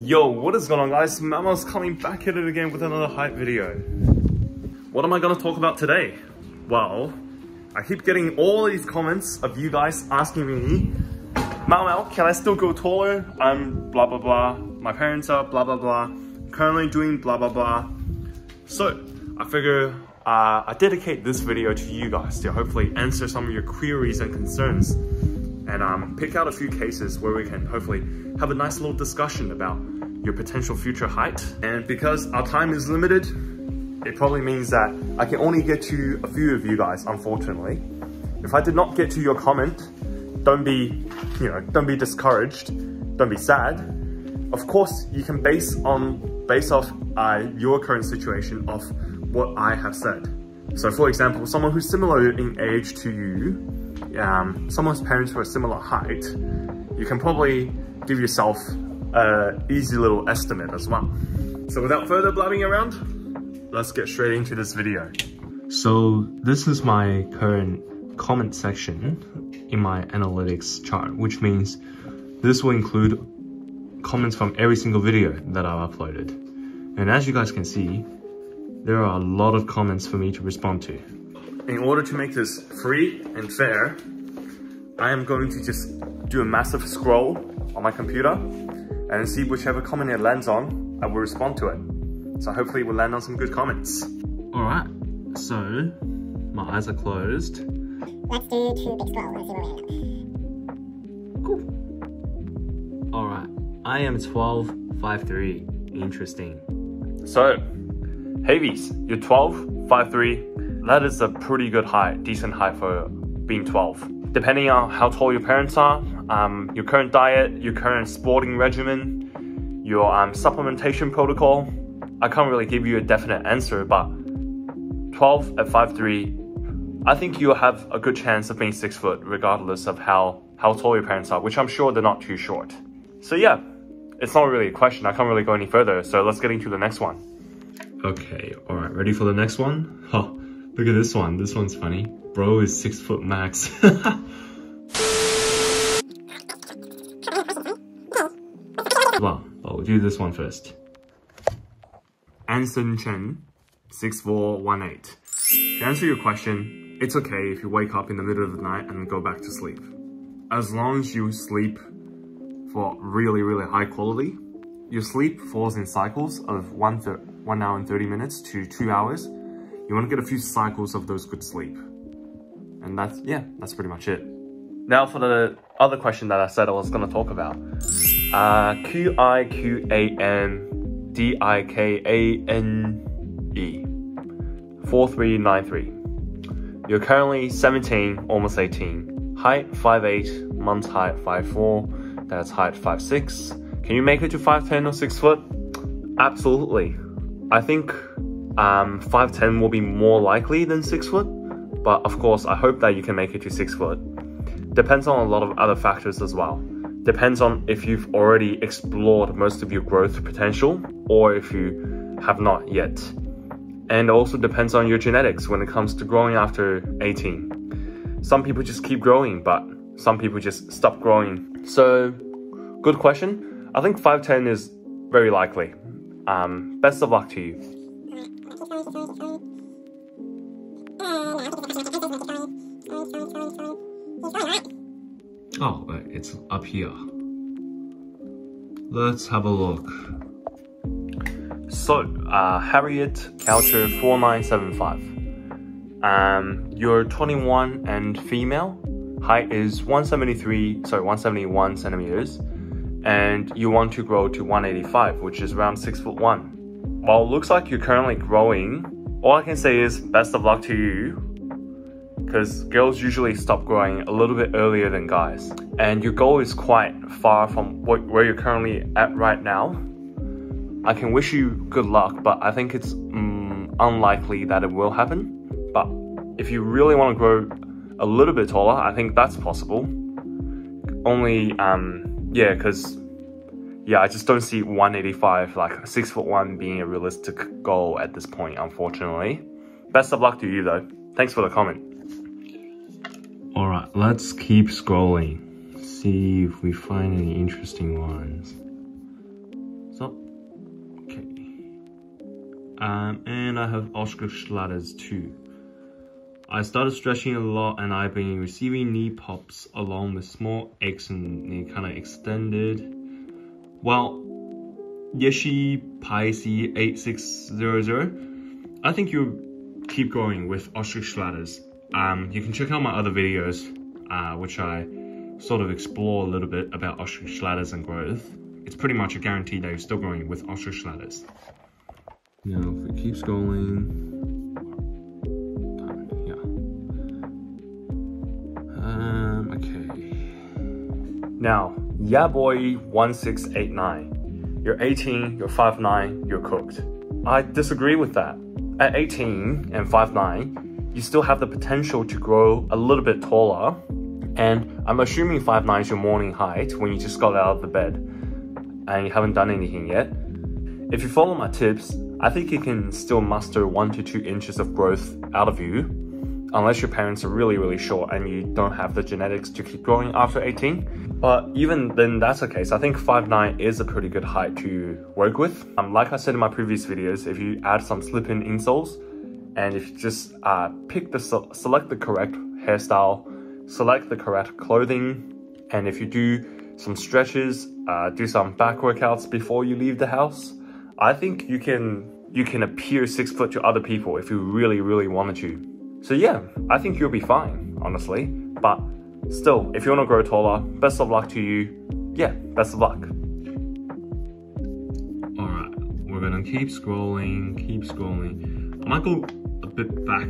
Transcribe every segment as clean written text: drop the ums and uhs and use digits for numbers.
Yo, what is going on, guys? Mama's coming back at it again with another hype video. What am I going to talk about today? Well, I keep getting all these comments of you guys asking me, Mama, can I still go taller? I'm blah blah blah. My parents are blah blah blah. I'm currently doing blah blah blah. So, I figure I dedicate this video to you guys to hopefully answer some of your queries and concerns. And pick out a few cases where we can hopefully have a nice little discussion about your potential future height. And because our time is limited, it probably means that I can only get to a few of you guys, unfortunately. If I did not get to your comment, don't be discouraged, don't be sad. Of course, you can base off your current situation of what I have said. So for example, someone who's similar in age to you, someone's parents who are similar height, you can probably give yourself an easy little estimate as well. So without further blabbing around, let's get straight into this video. So this is my current comment section in my analytics chart, which means this will include comments from every single video that I've uploaded. And as you guys can see, there are a lot of comments for me to respond to. In order to make this free and fair, I am going to just do a massive scroll on my computer and see whichever comment it lands on, I will respond to it. So hopefully we'll land on some good comments. Alright, so my eyes are closed. Let's do 2 big scroll and see where we end up. Cool. Alright, I am 12'5'3". Interesting. So, Havies, you're 12'5'3". That is a pretty good height, decent height for being 12. Depending on how tall your parents are, your current diet, your current sporting regimen, your supplementation protocol, I can't really give you a definite answer, but 12 at 5'3", I think you'll have a good chance of being 6 foot regardless of how tall your parents are, which I'm sure they're not too short. So yeah, it's not really a question, I can't really go any further, so let's get into the next one. Okay, alright, ready for the next one? Huh. Look at this one. This one's funny. Bro is 6 foot max. Well, we'll do this one first. Anson Chen, 6'4", 1'8". To answer your question, it's okay if you wake up in the middle of the night and go back to sleep. As long as you sleep for really, really high quality, your sleep falls in cycles of 1 hour and 30 minutes to 2 hours. You want to get a few cycles of those good sleep. And that's pretty much it. Now for the other question that I said I was going to talk about. QIQANDIKANE 4393. You're currently 17, almost 18. Height 5'8", month's height 5'4", that's height 5'6". Can you make it to 5'10" or 6 foot? Absolutely. I think 5'10" will be more likely than 6 foot, but of course I hope that you can make it to 6 foot. Depends on a lot of other factors as well. Depends on if you've already explored most of your growth potential or if you have not yet. And also depends on your genetics when it comes to growing after 18. Some people just keep growing, but some people just stop growing. So, good question. I think 5'10" is very likely. Best of luck to you. Oh, it's up here. Let's have a look. So, Harriet Coucher 4975. You're 21 and female. Height is 171 centimeters. And you want to grow to 185, which is around 6'1". While it looks like you're currently growing, all I can say is best of luck to you, because girls usually stop growing a little bit earlier than guys. And your goal is quite far from where you're currently at right now. I can wish you good luck, but I think it's unlikely that it will happen. But if you really want to grow a little bit taller, I think that's possible. Only, I just don't see 185, like 6'1", being a realistic goal at this point, unfortunately. Best of luck to you though. Thanks for the comment. Alright, let's keep scrolling. See if we find any interesting ones. Stop. Okay. And I have Oscar Schlatters too. I started stretching a lot and I've been receiving knee pops along with small aches and they kind of extended. Well, Yeshi Paisi 8600, I think you keep going with Oscar Schlatters. You can check out my other videos, which I sort of explore a little bit about Oscar Schlatters and growth. It's pretty much a guarantee that you're still growing with Oscar Schlatters. Now, if it keeps going, okay. Now, yeah boy 1689. You're 18, you're 5'9", you're cooked. I disagree with that. At 18 and 5'9", you still have the potential to grow a little bit taller. And I'm assuming 5'9" is your morning height when you just got out of the bed and you haven't done anything yet. If you follow my tips, I think you can still muster 1 to 2 inches of growth out of you, unless your parents are really, really short and you don't have the genetics to keep growing after 18. But even then, that's okay. So I think 5'9" is a pretty good height to work with. Like I said in my previous videos, if you add some slip-in insoles, and if you just select the correct hairstyle, select the correct clothing, and if you do some stretches, do some back workouts before you leave the house, I think you can appear 6 foot to other people if you really, really wanted to. So yeah, I think you'll be fine, honestly. But still, if you want to grow taller, best of luck to you. Yeah, best of luck. Alright, we're gonna keep scrolling. I might go a bit back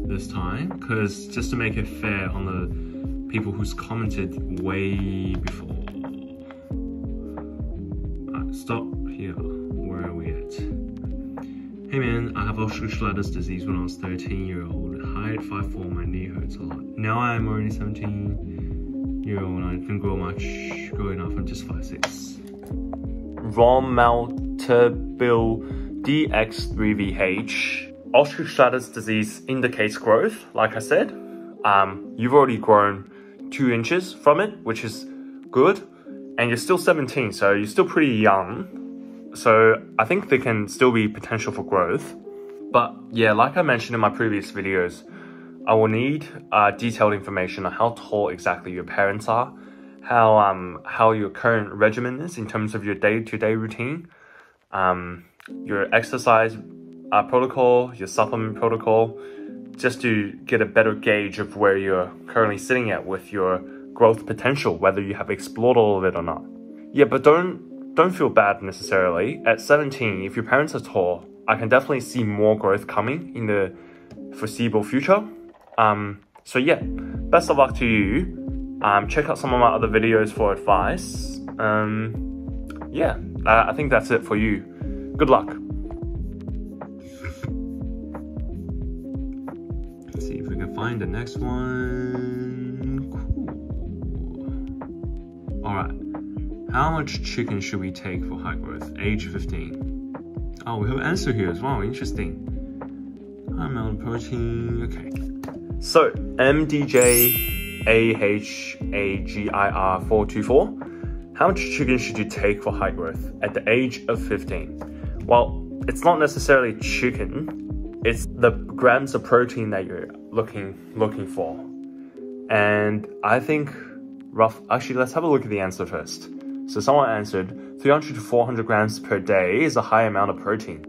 this time, because just to make it fair on the people who's commented way before. Alright, stop here. Where are we at? Hey man, I have Oscar Schlatters disease when I was 13-year-old. Height 5'4", my knee hurts a lot. Now I am already 17-year-old and I didn't grow much growing up. I'm just 5'6". Romaltabil DX3VH. Oscar Schlatters disease indicates growth, like I said. You've already grown 2 inches from it, which is good. And you're still 17, so you're still pretty young. So I think there can still be potential for growth. But yeah, like I mentioned in my previous videos, I will need detailed information on how tall exactly your parents are, how your current regimen is in terms of your day-to-day routine, your exercise protocol, your supplement protocol, just to get a better gauge of where you're currently sitting at with your growth potential, whether you have explored all of it or not. Yeah, but don't feel bad necessarily. At 17, if your parents are tall, I can definitely see more growth coming in the foreseeable future. So yeah, best of luck to you. Check out some of my other videos for advice. Yeah, I think that's it for you. Good luck. Let's see if we can find the next one. Cool. Alright. How much chicken should we take for high growth? Age 15. Oh, we have an answer here as well. Interesting. High amount of protein. Okay. So, MDJAHAGIR424. How much chicken should you take for high growth at the age of 15? Well, it's not necessarily chicken. It's the grams of protein that you're looking for. And I think actually, let's have a look at the answer first. So someone answered 300 to 400 grams per day is a high amount of protein.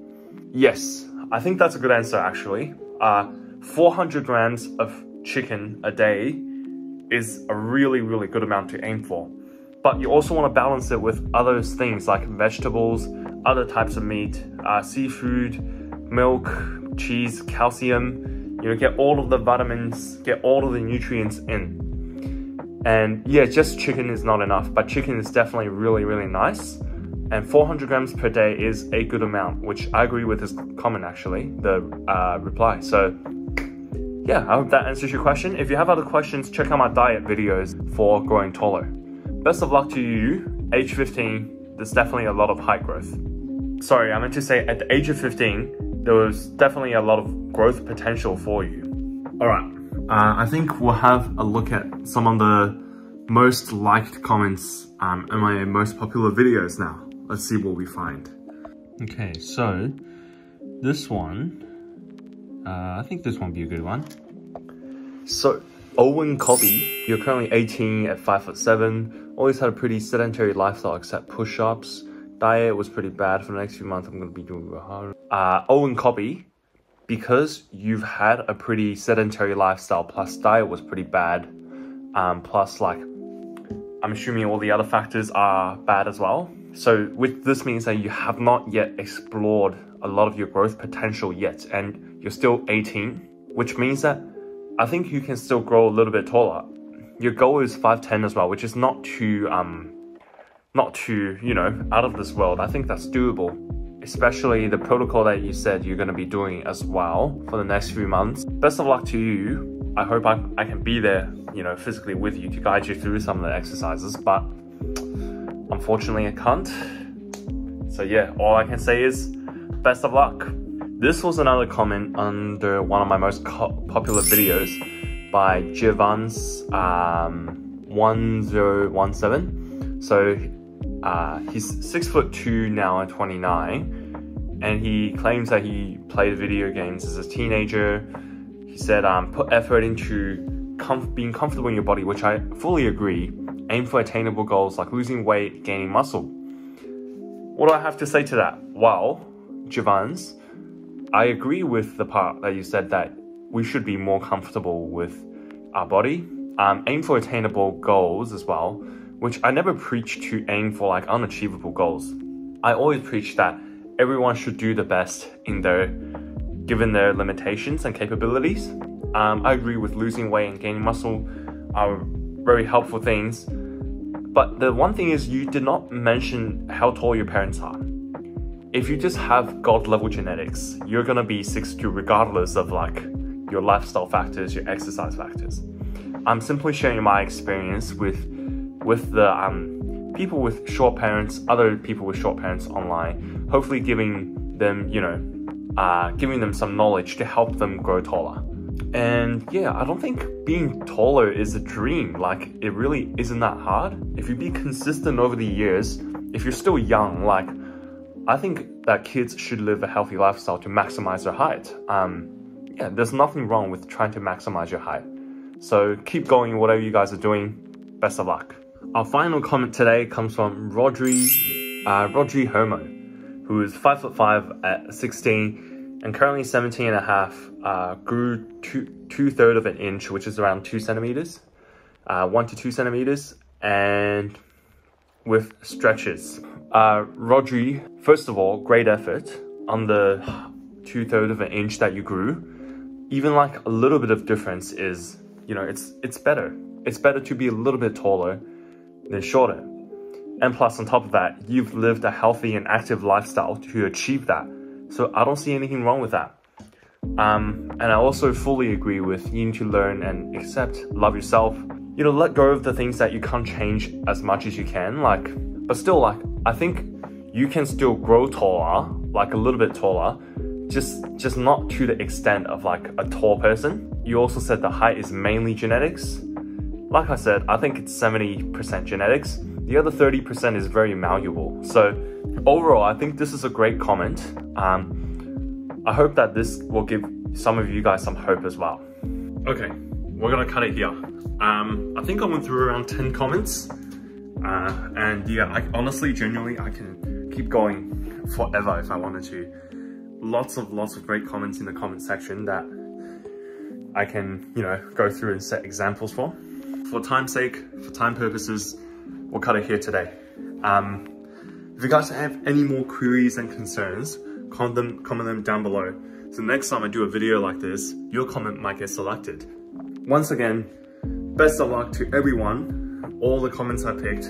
Yes, I think that's a good answer actually. 400 grams of chicken a day is a really, really good amount to aim for. But you also want to balance it with other things like vegetables, other types of meat, seafood, milk, cheese, calcium. You know, get all of the vitamins, get all of the nutrients in. And yeah, just chicken is not enough, but chicken is definitely really, really nice. And 400 grams per day is a good amount, which I agree with this comment actually, the reply. So yeah, I hope that answers your question. If you have other questions, check out my diet videos for growing taller. Best of luck to you. Age 15, there's definitely a lot of height growth. Sorry, I meant to say at the age of 15, there was definitely a lot of growth potential for you. All right. I think we'll have a look at some of the most liked comments in my most popular videos now. let's see what we find. Okay, so this one, I think this one would be a good one. So, Owen Cobby, you're currently 18 at 5'7", always had a pretty sedentary lifestyle except push-ups. Diet was pretty bad. For the next few months, I'm going to be doing real hard. Owen Cobby, because you've had a pretty sedentary lifestyle plus diet was pretty bad, plus like, I'm assuming all the other factors are bad as well. So this means that you have not yet explored a lot of your growth potential yet, and you're still 18, which means that I think you can still grow a little bit taller. Your goal is 5'10" as well, which is not too, you know, out of this world. I think that's doable, especially the protocol that you said you're going to be doing as well for the next few months. Best of luck to you. I hope I can be there, you know, physically with you to guide you through some of the exercises, but unfortunately I can't. So yeah, all I can say is best of luck. This was another comment under one of my most popular videos by Jivans 1017. So he's 6'2" now and 29, and he claims that he played video games as a teenager. He said put effort into being comfortable in your body, which I fully agree. Aim for attainable goals like losing weight, gaining muscle. What do I have to say to that? Well, Jivans, I agree with the part that you said that we should be more comfortable with our body. Aim for attainable goals as well, which I never preach to aim for like unachievable goals. I always preach that everyone should do the best in given their limitations and capabilities. I agree with losing weight and gaining muscle are very helpful things. But the one thing is you did not mention how tall your parents are. If you just have God level genetics, you're gonna be 6'2" regardless of like your lifestyle factors, your exercise factors. I'm simply sharing my experience with the people with short parents, other people with short parents online, hopefully giving them, you know, giving them some knowledge to help them grow taller. And yeah, I don't think being taller is a dream. Like, it really isn't that hard. If you be consistent over the years, if you're still young, like, I think that kids should live a healthy lifestyle to maximize their height. Yeah, there's nothing wrong with trying to maximize your height. So keep going, whatever you guys are doing. Best of luck. Our final comment today comes from Rodri Homo, who is 5'5" at 16 and currently 17 and a half. Grew two-thirds of an inch, which is around 2 centimeters, 1 to 2 centimeters, and with stretches. Rodri, first of all, great effort on the 2/3 of an inch that you grew. Even like a little bit of difference is, you know, it's better. It's better to be a little bit taller than shorter. And plus, on top of that, you've lived a healthy and active lifestyle to achieve that. So I don't see anything wrong with that. And I also fully agree with you need to learn and accept, love yourself. You know, let go of the things that you can't change as much as you can. Like, but still, like, I think you can still grow taller, like a little bit taller, just not to the extent of like a tall person. You also said the height is mainly genetics. Like I said, I think it's 70% genetics. The other 30% is very malleable. So overall, I think this is a great comment. I hope that this will give some of you guys some hope as well. Okay, we're gonna cut it here. I think I went through around 10 comments. And yeah, honestly, genuinely, I can keep going forever if I wanted to. Lots of great comments in the comment section that I can, you know, go through and set examples for. For time's sake, for time purposes, we'll cut it here today. If you guys have any more queries and concerns, comment them down below. So next time I do a video like this, your comment might get selected. Once again, best of luck to everyone, all the comments I picked.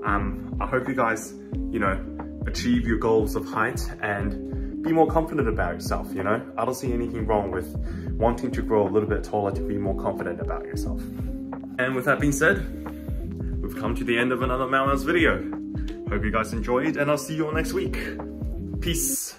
I hope you guys, you know, achieve your goals of height and be more confident about yourself, you know? I don't see anything wrong with wanting to grow a little bit taller to be more confident about yourself. And with that being said, we've come to the end of another Malnaz video. Hope you guys enjoyed, and I'll see you all next week. Peace.